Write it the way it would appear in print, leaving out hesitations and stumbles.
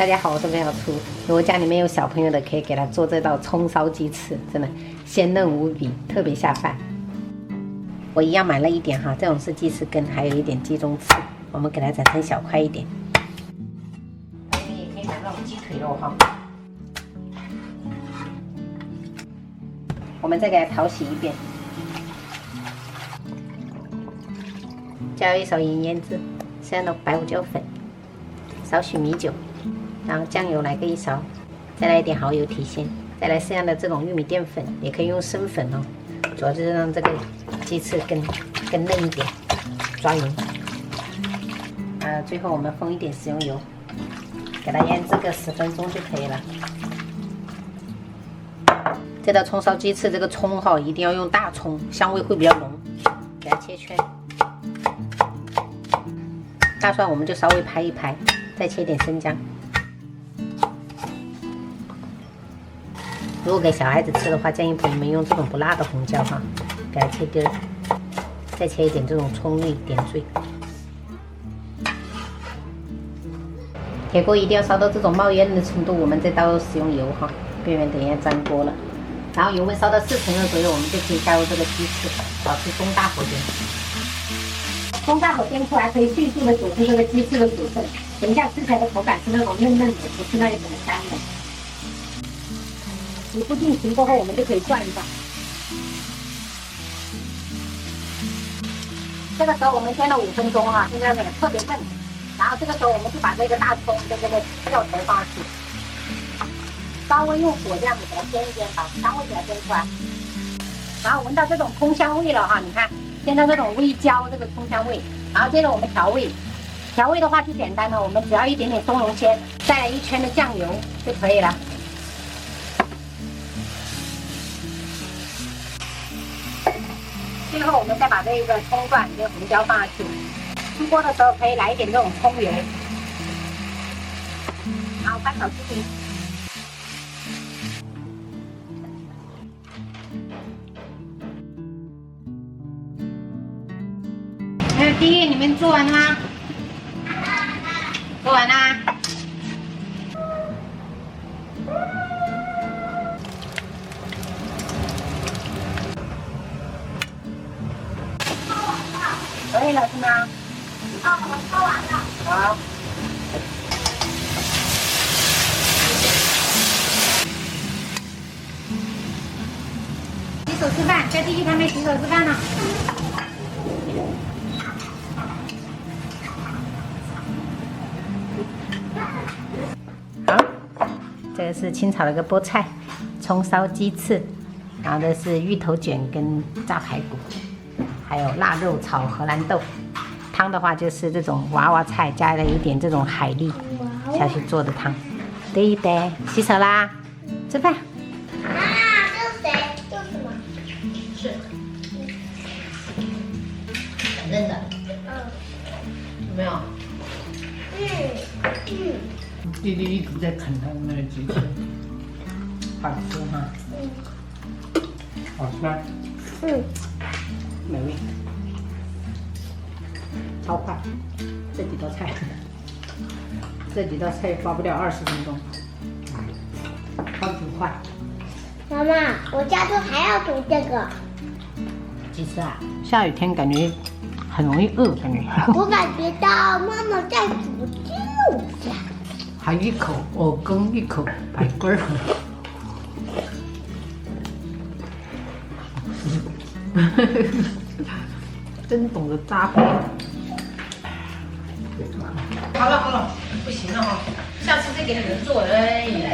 大家好，我是魏小初。如果家里面有小朋友的，可以给他做这道葱烧鸡翅，真的鲜嫩无比，特别下饭。我一样买了一点哈，这种是鸡翅根，还有一点鸡中翅，我们给它斩成小块一点。你也可以买那种鸡腿肉哈。我们再给它淘洗一遍，加入一勺盐腌制，这样的白胡椒粉，少许米酒。 然后酱油来个1勺，再来一点蚝油提鲜，再来适量的这种玉米淀粉，也可以用生粉哦，主要就是让这个鸡翅更嫩一点，抓匀。最后我们封一点食用油，给它腌制个10分钟就可以了。这道葱烧鸡翅，这个葱哈一定要用大葱，香味会比较浓，给它切圈。大蒜我们就稍微拍一拍，再切点生姜。 如果给小孩子吃的话，建议朋友们用这种不辣的红椒哈，给它切丁儿，再切一点这种葱绿点缀。铁锅一定要烧到这种冒烟的程度，我们再倒食用油哈，避免等一下粘锅了。然后油温烧到4成热左右，我们就可以加入这个鸡翅，保持中大火煸。中大火煸出来，可以迅速的煮出这个鸡翅的水分，等一下吃起来的口感是那种嫩嫩的，不是那种干的。 煮不定型过后，我们就可以转一转。这个时候我们煎了5分钟啊，现在特别嫩。然后这个时候我们就把这个大葱跟这个料头放上去，稍微用火这样子给它煎一煎，把香味给它煎出来。然后闻到这种葱香味了哈，你看，现在这种微焦这个葱香味。然后接着我们调味，调味的话就简单了，我们只要一点点松茸鲜，再来1圈的酱油就可以了。 最后，我们再把这个葱段跟红椒放下去。出锅的时候可以来一点这种葱油，然后翻炒均匀。还有弟，你们做完了吗？做完啦。 可以了是吗？我烧完了。好。洗手吃饭，在弟弟旁边洗手吃饭呢。好，这个是清炒了个菠菜，葱烧鸡翅，然后这是芋头卷跟炸排骨。 还有腊肉炒荷兰豆，汤的话就是这种娃娃菜加了一点这种海蛎下去做的汤。对的，洗手啦，吃饭。啊，这是谁？这是什么？是，很嫩的。有没有？弟弟一直在啃他的那个鸡翅，好吃哈。好吃。美味，超快，这几道菜花不了20分钟，超级快。妈妈，我下次还要煮这个。鸡翅啊，下雨天感觉很容易饿，感觉。我感觉到妈妈在煮肉呀。还一口藕羹，一口白棍儿。真懂得扎火。好了，不行了哈，下次再给你们做。哎呀。